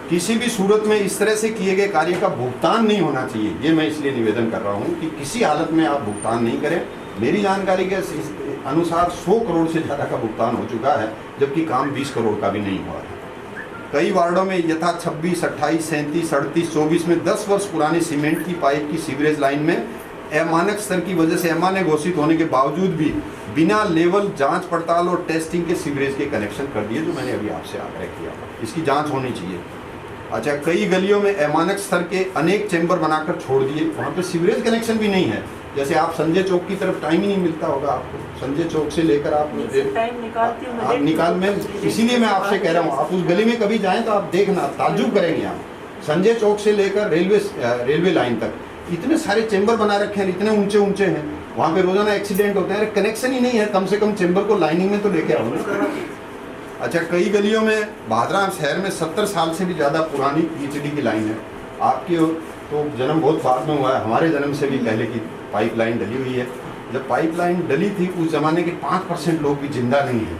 किसी भी सूरत में इस तरह से किए गए कार्य का भुगतान नहीं होना चाहिए। ये मैं इसलिए निवेदन कर रहा हूँ कि किसी हालत में आप भुगतान नहीं करें। मेरी जानकारी के अनुसार 100 करोड़ से ज़्यादा का भुगतान हो चुका है, जबकि काम 20 करोड़ का भी नहीं हुआ है। कई वार्डों में यथा 26, 28, 37, 38, 24 में 10 वर्ष पुरानी सीमेंट की पाइप की सीवरेज लाइन में अमानक स्तर की वजह से अमानक घोषित होने के बावजूद भी बिना लेवल जांच पड़ताल और टेस्टिंग के सीवरेज के कनेक्शन कर दिए, जो मैंने अभी आपसे आग्रह किया। इसकी जांच होनी चाहिए। अच्छा, कई गलियों में अमानक स्तर के अनेक चैम्बर बनाकर छोड़ दिए, वहाँ पे सीवरेज कनेक्शन भी नहीं है। जैसे आप संजय चौक की तरफ टाइम ही नहीं मिलता होगा आपको, संजय चौक से लेकर आप निकाल में, इसीलिए मैं आपसे कह रहा हूँ, आप उस गली में कभी जाएं तो आप देखना, ताज्जुब करेंगे आप। संजय चौक से लेकर रेलवे लाइन तक इतने सारे चैम्बर बना रखे हैं, इतने ऊंचे ऊंचे हैं, वहाँ पे रोजाना एक्सीडेंट होते हैं। कनेक्शन ही नहीं है, कम से कम चैम्बर को लाइनिंग में तो लेके आओ ना। अच्छा, कई गलियों में भादरा शहर में 70 साल से भी ज़्यादा पुरानी पीएचडी की लाइन है। आपकी तो जन्म बहुत बाद में हुआ है, हमारे जन्म से भी पहले की पाइपलाइन डली हुई है। जब पाइपलाइन डली थी उस ज़माने के 5% लोग भी जिंदा नहीं हैं,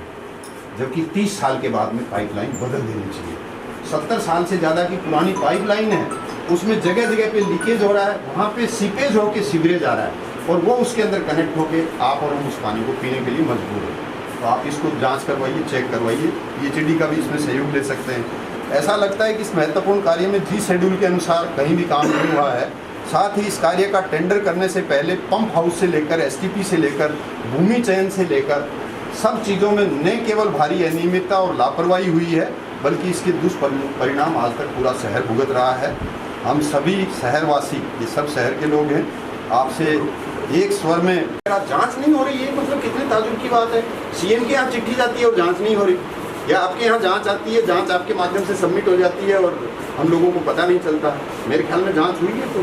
जबकि 30 साल के बाद में पाइपलाइन बदल देनी चाहिए। 70 साल से ज़्यादा की पुरानी पाइपलाइन है, उसमें जगह जगह पे लीकेज हो रहा है, वहाँ पे सीपेज होके सीवरेज आ रहा है और वो उसके अंदर कनेक्ट होके आप और हम उस पानी को पीने के लिए मजबूर हैं। तो आप इसको जांच करवाइए, चेक करवाइए, पीएचडी का भी इसमें सहयोग ले सकते हैं। ऐसा लगता है कि इस महत्वपूर्ण कार्य में जी शेड्यूल के अनुसार कहीं भी काम नहीं हुआ है। साथ ही इस कार्य का टेंडर करने से पहले पंप हाउस से लेकर एसटीपी से लेकर भूमि चयन से लेकर सब चीज़ों में न केवल भारी अनियमितता और लापरवाही हुई है, बल्कि इसके दुष्परिणाम आज तक पूरा शहर भुगत रहा है। हम सभी शहरवासी, ये सब शहर के लोग हैं, आपसे एक स्वर में जांच नहीं हो रही है, मतलब कितने ताजुब की बात है। सीएम के यहाँ चिट्ठी जाती है और जांच नहीं हो रही, या आपके यहाँ जांच आती है, जांच आपके माध्यम से सबमिट हो जाती है और हम लोगों को पता नहीं चलता। मेरे ख्याल में जांच हुई है, तो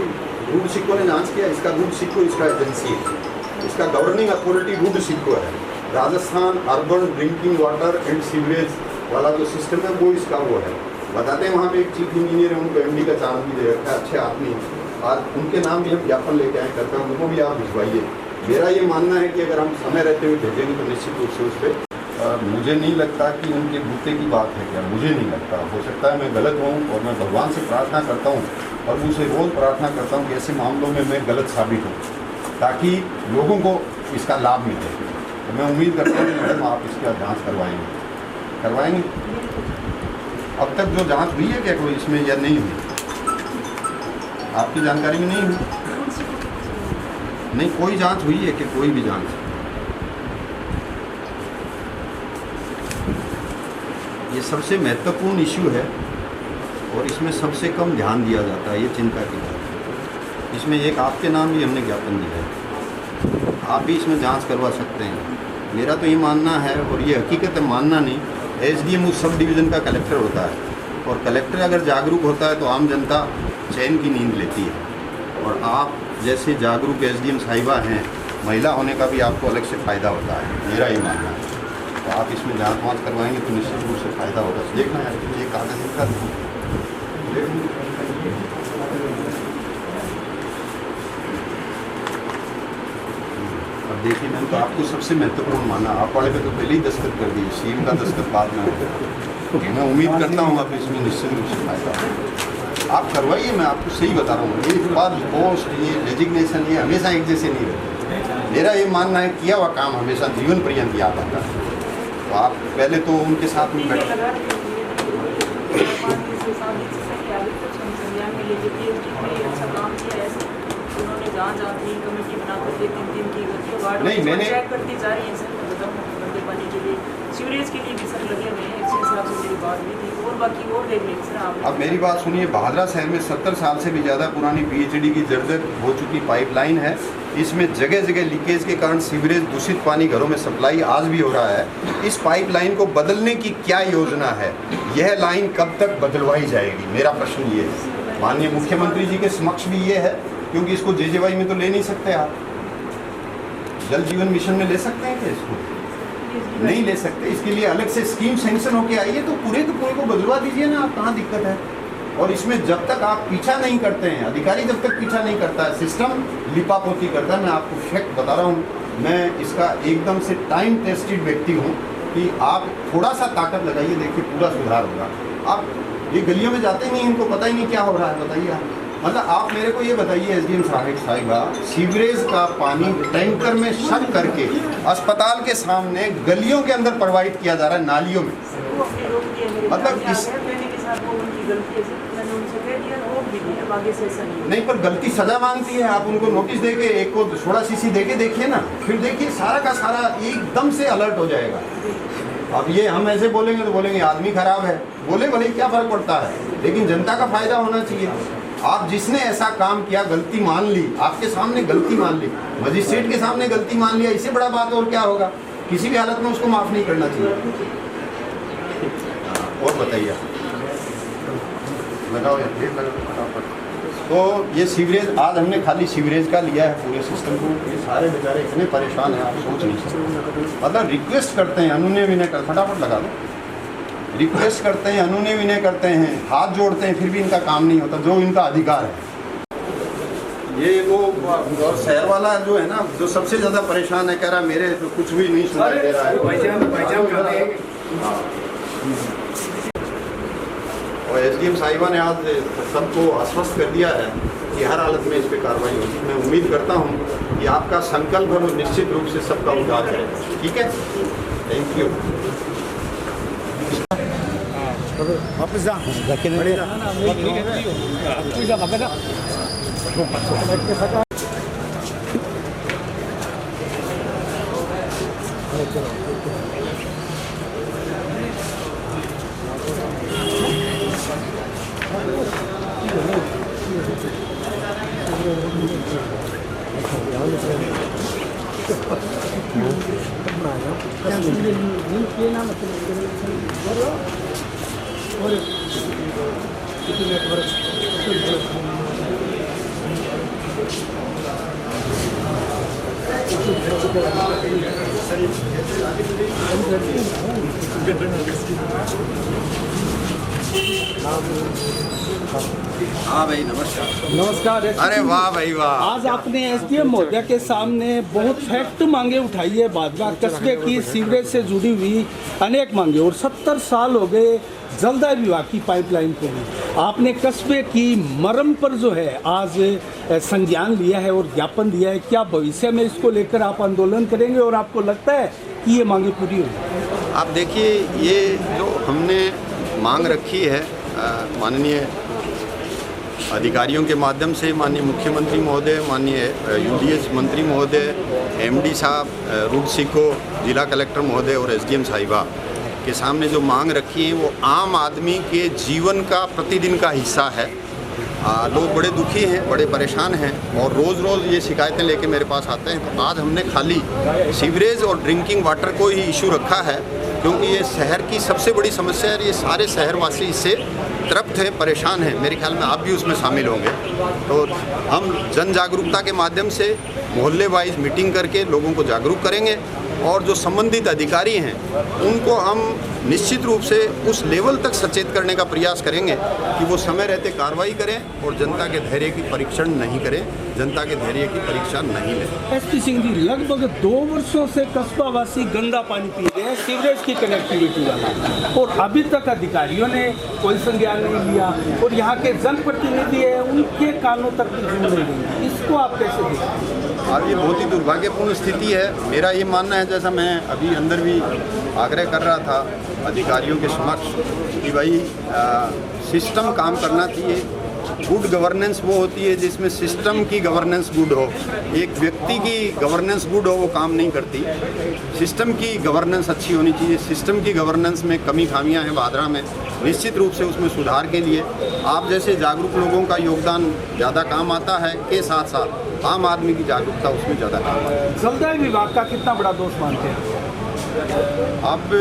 रूड सिक्को ने जांच किया, इसका रूड सिक्को इसका एजेंसी है, इसका गवर्निंग अथॉरिटी रूड सिक्को है। Rajasthan urban drinking water and sewerage वाला जो सिस्टम है वो इसका वो है। बताते हैं वहाँ पे एक चीफ इंजीनियर है, उनको एमडी का चार्ज भी दे रखा है, अच्छे आदमी हैं, और उनके नाम भी हम ज्ञापन लेके आए करते हैं, उनको भी आप भिजवाइए। मेरा ये मानना है कि अगर हम समय रहते हुए भेजेंगे तो निश्चित रूप से उस पर मुझे नहीं लगता कि उनके बूते की बात है क्या, मुझे नहीं लगता। हो सकता है मैं गलत हूँ और मैं भगवान से प्रार्थना करता हूँ और उनसे रोज़ प्रार्थना करता हूँ कि ऐसे मामलों में मैं गलत साबित हूँ, ताकि लोगों को इसका लाभ मिले। तो मैं उम्मीद करता हूँ कि मैडम आप इसका जाँच करवाएंगे। अब तक जो जाँच हुई है क्या कोई इसमें या नहीं हुई? आपकी जानकारी में नहीं हुई? नहीं, कोई जांच हुई है कि कोई भी जांच? ये सबसे महत्वपूर्ण इश्यू है और इसमें सबसे कम ध्यान दिया जाता है, ये चिंता की बात है। इसमें एक आपके नाम भी हमने ज्ञापन दिया है, आप भी इसमें जांच करवा सकते हैं। मेरा तो ये मानना है, और ये हकीकत है, मानना नहीं, एसडीएम उस सब डिवीज़न का कलेक्टर होता है, और कलेक्टर अगर जागरूक होता है तो आम जनता चैन की नींद लेती है। और आप जैसे जागरूक एसडीएम साहिबा हैं, महिला होने का भी आपको अलग से फ़ायदा होता है, मेरा ये मानना है। तो आप इसमें जाँच वाँच करवाएंगे तो निश्चित रूप से फ़ायदा होगा। देखना यार, ये कागज़ लिखा अब देखिए, मैंने तो आपको सबसे महत्वपूर्ण माना, आप वाले पे तो पहले ही दस्तखत कर दिए, सीएम का दस्तखत बाद में होगा। मैं उम्मीद करता हूँ आप इसमें निश्चित रूप से फायदा होगा। आप करवाइए, मैं आपको सही बता रहा हूँ। ये बार पोस्ट, ये डेजिग्नेशन, ये हमेशा एक जैसे नहीं रहते। मेरा ये मानना है किया हुआ काम हमेशा जीवन पर्यंत याद आता है। तो आप पहले तो उनके साथ में बैठ नहीं, मैंने करती जा रही है सर, मैं बताऊँ गंदे पानी के लिए, सीवरेज के लिए भी सर लगे हुए हैं। एक्शन साहब से मेरी बात हुई थी, और बाकी और देख लेंगे सर आप। अब मेरी बात सुनिए, बहादुरा शहर में 70 साल से भी ज़्यादा पुरानी पीएचडी की जर्जर हो चुकी पाइपलाइन है। इसमें जगह जगह लीकेज के कारण सीवरेज दूषित पानी घरों में सप्लाई आज भी हो रहा है। इस पाइपलाइन को बदलने की क्या योजना है? यह लाइन कब तक बदलवाई जाएगी? मेरा प्रश्न ये है। माननीय मुख्यमंत्री जी के समक्ष भी ये है, क्योंकि इसको जेजेवाई में तो ले नहीं सकते आप, जल जीवन मिशन में ले सकते हैं क्या इसको? नहीं ले सकते। इसके लिए अलग से स्कीम सैंक्शन होके आई है, तो पूरे को बदलवा दीजिए ना आप, कहाँ दिक्कत है? और इसमें जब तक आप पीछा नहीं करते हैं, अधिकारी जब तक पीछा नहीं करता है, सिस्टम लिपापोती करता है। मैं आपको फैक्ट बता रहा हूँ, मैं इसका एकदम से टाइम टेस्टेड व्यक्ति हूँ कि आप थोड़ा सा ताकत लगाइए, देखिए पूरा सुधार होगा। आप ये गलियों में जाते नहीं, इनको पता ही नहीं क्या हो रहा है, बताइए आप। मतलब आप मेरे को ये बताइए एसडीएम साहिबा, सीवरेज का पानी टैंकर में शक करके अस्पताल के सामने गलियों के अंदर प्रोवाइड किया जा रहा है, नालियों में। मतलब इस नहीं, पर गलती सजा मांगती है। आप उनको नोटिस देके, एक को 16 सीसी देके देखिए ना, फिर देखिए सारा का सारा एकदम से अलर्ट हो जाएगा। अब ये हम ऐसे बोलेंगे तो बोलेंगे आदमी खराब है, बोले भले क्या फर्क पड़ता है, लेकिन जनता का फायदा होना चाहिए। आप जिसने ऐसा काम किया, गलती मान ली, आपके सामने गलती मान ली, मजिस्ट्रेट के सामने गलती मान लिया, इससे बड़ा बात और क्या होगा? किसी भी हालत में उसको माफ़ नहीं करना चाहिए। और बताइए, लगाओ यार, ढेर लगाओ फटाफट। तो ये सीवरेज आज हमने खाली सीवरेज का लिया है पूरे सिस्टम को, ये सारे बेचारे इतने परेशान हैं, आप सोच नहीं सकते। मतलब रिक्वेस्ट करते हैं, अनुनय विनय कर, फटाफट लगा दो। रिक्वेस्ट करते हैं, अनुनय विनय करते हैं, हाथ जोड़ते हैं, फिर भी इनका काम नहीं होता, जो इनका अधिकार है। ये वो और शहर वाला जो है ना, जो सबसे ज़्यादा परेशान है, कह रहा मेरे तो कुछ भी नहीं सुनाई दे रहा है। और एसडीएम साहिबा ने आज सबको आश्वस्त कर दिया है कि हर हालत में इस पर कार्रवाई होगी। मैं उम्मीद करता हूँ कि आपका संकल्प है वो निश्चित रूप से सबका उद्धार करेगा। ठीक है, थैंक यू। वापस जा हाँ भाई, नमस्कार। नमस्कार। अरे वाह भाई वाह। आज आपने एसडीएम महोदय के सामने बहुत फैक्ट मांगे उठाई है भाजपा कस्बे की सीवरेज से जुड़ी हुई अनेक मांगे, और 70 साल हो गए जलदाय विभाग की पाइपलाइन को भी। आपने कस्बे की मरम्म पर जो है आज संज्ञान लिया है और ज्ञापन दिया है। क्या भविष्य में इसको लेकर आप आंदोलन करेंगे और आपको लगता है कि ये मांगे पूरी होगी? आप देखिए, ये जो हमने मांग रखी है माननीय अधिकारियों के माध्यम से माननीय मुख्यमंत्री महोदय, माननीय यूडीएच मंत्री महोदय, एमडी साहब, रूट सिको, जिला कलेक्टर महोदय और एसडीएम साहिबा के सामने जो मांग रखी है वो आम आदमी के जीवन का प्रतिदिन का हिस्सा है। लोग बड़े दुखी हैं, बड़े परेशान हैं और रोज़ ये शिकायतें लेके मेरे पास आते हैं। तो आज हमने खाली सीवरेज और ड्रिंकिंग वाटर को ही इशू रखा है, क्योंकि ये शहर की सबसे बड़ी समस्या है। ये सारे शहरवासी इससे तृप्त हैं, परेशान हैं। मेरे ख्याल में आप भी उसमें शामिल होंगे। तो हम जन जागरूकता के माध्यम से मोहल्ले वाइज मीटिंग करके लोगों को जागरूक करेंगे और जो संबंधित अधिकारी हैं उनको हम निश्चित रूप से उस लेवल तक सचेत करने का प्रयास करेंगे कि वो समय रहते कार्रवाई करें और जनता के धैर्य की परीक्षण नहीं करें, जनता के धैर्य की परीक्षा नहीं लें। एसपी सिंह जी, लगभग 2 वर्षों से कस्बावासी गंदा पानी पी रहे हैं सीवरेज की कनेक्टिविटी वाला, और अभी तक अधिकारियों ने कोई संज्ञान नहीं लिया और यहाँ के जनप्रतिनिधि हैं उनके कानों तक भी जूं नहीं गई। इसको आप कैसे देखते हैं? अब ये बहुत ही दुर्भाग्यपूर्ण स्थिति है। मेरा ये मानना है, जैसा मैं अभी अंदर भी आग्रह कर रहा था अधिकारियों के समक्ष, कि भाई सिस्टम काम करना चाहिए। गुड गवर्नेंस वो होती है जिसमें सिस्टम की गवर्नेंस गुड हो। एक व्यक्ति की गवर्नेंस गुड हो वो काम नहीं करती। सिस्टम की गवर्नेंस अच्छी होनी चाहिए। सिस्टम की गवर्नेंस में कमी खामियां हैं भादरा में, निश्चित रूप से उसमें सुधार के लिए आप जैसे जागरूक लोगों का योगदान ज़्यादा काम आता है, के साथ साथ आम आदमी की जागरूकता उसमें ज़्यादा काम आता है। जलदाय विभाग का कितना बड़ा दोष मानते हैं? अब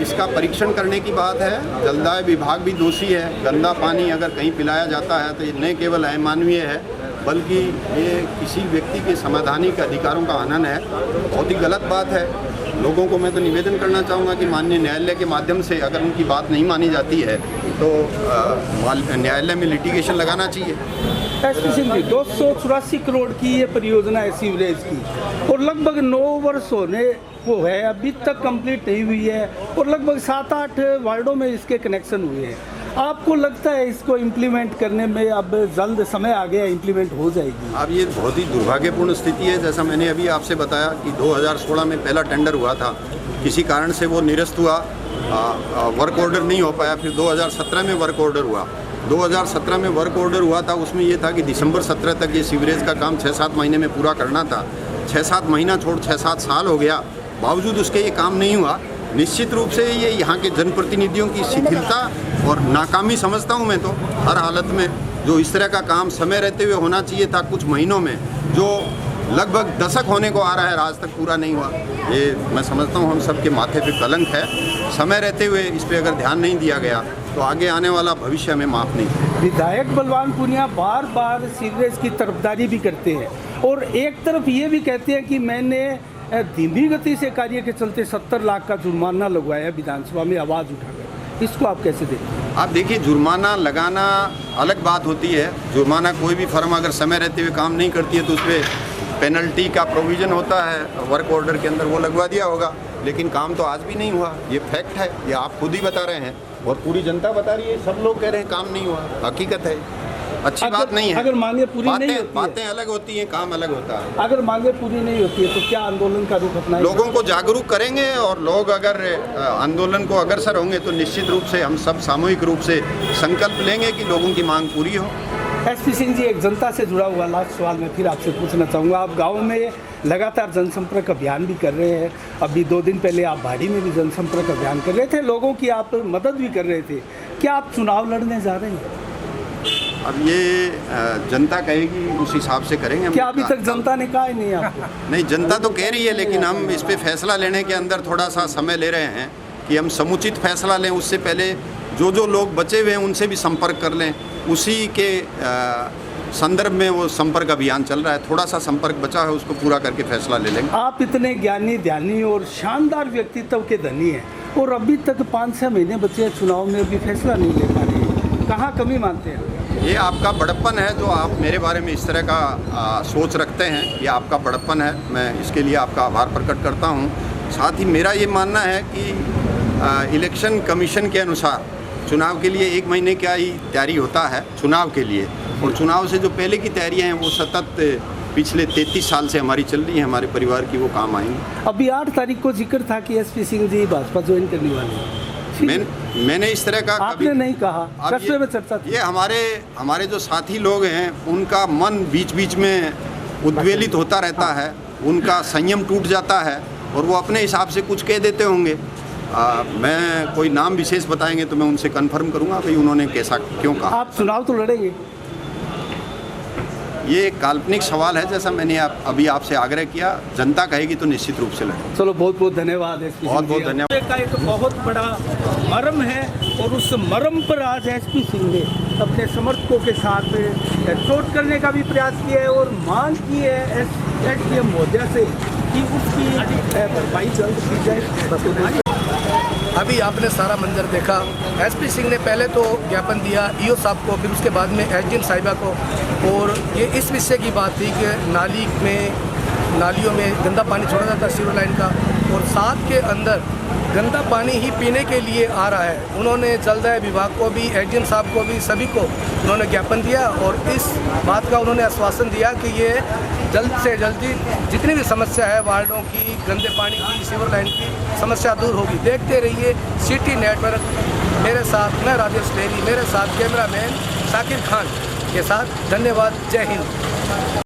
इसका परीक्षण करने की बात है। जलदाय विभाग भी दोषी है। गंदा पानी अगर कहीं पिलाया जाता है तो ये न केवल अमानवीय है, बल्कि ये किसी व्यक्ति के संवैधानिक अधिकारों का हनन है। बहुत ही गलत बात है। लोगों को मैं तो निवेदन करना चाहूँगा कि माननीय न्यायालय के माध्यम से अगर उनकी बात नहीं मानी जाती है तो न्यायालय में लिटिगेशन लगाना चाहिए। एसपी सिंह जी, 284 करोड़ की ये परियोजना है सीवरेज की और लगभग 9 वर्ष होने को है, अभी तक कंप्लीट नहीं हुई है और लगभग 7-8 वार्डों में इसके कनेक्शन हुए हैं। आपको लगता है इसको इम्प्लीमेंट करने में अब जल्द समय आ गया, इम्प्लीमेंट हो जाएगी? अब ये बहुत ही दुर्भाग्यपूर्ण स्थिति है। जैसा मैंने अभी आपसे बताया कि 2016 में पहला टेंडर हुआ था, किसी कारण से वो निरस्त हुआ, वर्क ऑर्डर नहीं हो पाया। फिर 2017 में वर्क ऑर्डर हुआ। 2017 में वर्क ऑर्डर हुआ था, उसमें ये था कि दिसंबर 17 तक ये सीवरेज का काम 6-7 महीने में पूरा करना था। 6-7 महीना छोड़ 6-7 साल हो गया, बावजूद उसके ये काम नहीं हुआ। निश्चित रूप से ये यहाँ के जनप्रतिनिधियों की शिथिलता और नाकामी समझता हूँ मैं तो हर हालत में। जो इस तरह का काम समय रहते हुए होना चाहिए था कुछ महीनों में, जो लगभग दशक होने को आ रहा है, आज तक पूरा नहीं हुआ। ये मैं समझता हूँ हम सबके माथे पे कलंक है। समय रहते हुए इस पर अगर ध्यान नहीं दिया गया तो आगे आने वाला भविष्य हमें माफ़ नहीं करेगा। विधायक बलवान पूनिया बार बार सीवरेज की तरफदारी भी करते हैं और एक तरफ ये भी कहते हैं कि मैंने धीमी गति से कार्य के चलते 70 लाख का जुर्माना लगवाया विधानसभा में आवाज़ उठाकर। इसको आप कैसे देखते हैं? आप देखिए, जुर्माना लगाना अलग बात होती है। जुर्माना कोई भी फर्म अगर समय रहते हुए काम नहीं करती है तो उस पर पेनल्टी का प्रोविज़न होता है, वर्क ऑर्डर के अंदर वो लगवा दिया होगा। लेकिन काम तो आज भी नहीं हुआ, ये फैक्ट है, ये आप खुद ही बता रहे हैं और पूरी जनता बता रही है। सब लोग कह रहे हैं काम नहीं हुआ, हकीकत है। अच्छी बात नहीं है। अगर मांगे पूरी नहीं होती, बातें अलग होती हैं, काम अलग होता है। अगर मांगे पूरी नहीं होती है तो क्या आंदोलन का रुख अपनाएंगे? लोगों को जागरूक करेंगे और लोग अगर आंदोलन को अग्रसर होंगे तो निश्चित रूप से हम सब सामूहिक रूप से संकल्प लेंगे कि लोगों की मांग पूरी हो। एसपी सिंह जी, एक जनता से जुड़ा हुआ लास्ट सवाल मैं फिर आपसे पूछना चाहूँगा। आप गाँव में लगातार जनसंपर्क अभियान भी कर रहे हैं, अभी 2 दिन पहले आप भाड़ी में भी जनसंपर्क अभियान कर रहे थे, लोगों की आप मदद भी कर रहे थे। क्या आप चुनाव लड़ने जा रहे हैं? अब ये जनता कहेगी, उस हिसाब से करेंगे। क्या अभी तक जनता ने कहा ही नहीं आपको? नहीं, जनता तो कह रही है, लेकिन हम इस पे फैसला लेने के अंदर थोड़ा सा समय ले रहे हैं कि हम समुचित फैसला लें। उससे पहले जो लोग बचे हुए हैं उनसे भी संपर्क कर लें। उसी के संदर्भ में वो संपर्क अभियान चल रहा है। थोड़ा सा संपर्क बचा है, उसको पूरा करके फैसला ले लेंगे। आप इतने ज्ञानी ध्यानी और शानदार व्यक्तित्व के धनी हैं और अभी तक 5-6 महीने बचे हैं चुनाव में, अभी फैसला नहीं ले पा रहे हैं। कहाँ कमी मानते हैं? ये आपका बड़प्पन है जो आप मेरे बारे में इस तरह का सोच रखते हैं। ये आपका बड़प्पन है, मैं इसके लिए आपका आभार प्रकट करता हूँ। साथ ही मेरा ये मानना है कि इलेक्शन कमीशन के अनुसार चुनाव के लिए 1 महीने क्या ही तैयारी होता है चुनाव के लिए, और चुनाव से जो पहले की तैयारियां हैं वो सतत पिछले 33 साल से हमारी चल रही हैं, हमारे परिवार की, वो काम आएंगी। अभी 8 तारीख को जिक्र था कि एसपी सिंह जी भाजपा ज्वाइन करने वाले हैं, मैंने इस तरह का आपने नहीं कहा, अब कस्बे में चर्चा थी। ये हमारे जो साथी लोग हैं उनका मन बीच बीच में उद्वेलित होता रहता है, उनका संयम टूट जाता है और वो अपने हिसाब से कुछ कह देते होंगे। मैं कोई नाम विशेष बताएंगे तो मैं उनसे कंफर्म करूंगा भाई उन्होंने कैसा क्यों कहा। आप चुनाव तो लड़ेंगे? ये एक काल्पनिक सवाल है, जैसा मैंने अभी आपसे आग्रह किया, जनता कहेगी तो निश्चित रूप से लड़ेंगे। चलो बहुत बहुत धन्यवाद। बहुत बहुत धन्यवाद। का एक बहुत बड़ा मर्म है और उस मर्म पर आज एसपी सिंह ने अपने समर्थकों के साथ चोट करने का भी प्रयास किया है और मांग की है एसडीएम महोदय से कि उसकी भरपाई जल्द की जाए। अभी आपने सारा मंजर देखा। एसपी सिंह ने पहले तो ज्ञापन दिया ईओ साहब को, फिर उसके बाद में एसडीएम साहिबा को, और ये इस विषय की बात थी कि नालियों में गंदा पानी छोड़ा जाता है सीवर लाइन का, और साथ के अंदर गंदा पानी ही पीने के लिए आ रहा है। उन्होंने जलदाय विभाग को भी, एसडीएम साहब को भी, सभी को उन्होंने ज्ञापन दिया और इस बात का उन्होंने आश्वासन दिया कि ये जल्द से जल्दी जितनी भी समस्या है वार्डों की, गंदे पानी की, सीवर लाइन की समस्या दूर होगी। देखते रहिए सिटी नेटवर्क। मेरे साथ मैं राजेश लेरी, मेरे साथ कैमरामैन शाकिर खान के साथ। धन्यवाद। जय हिंद।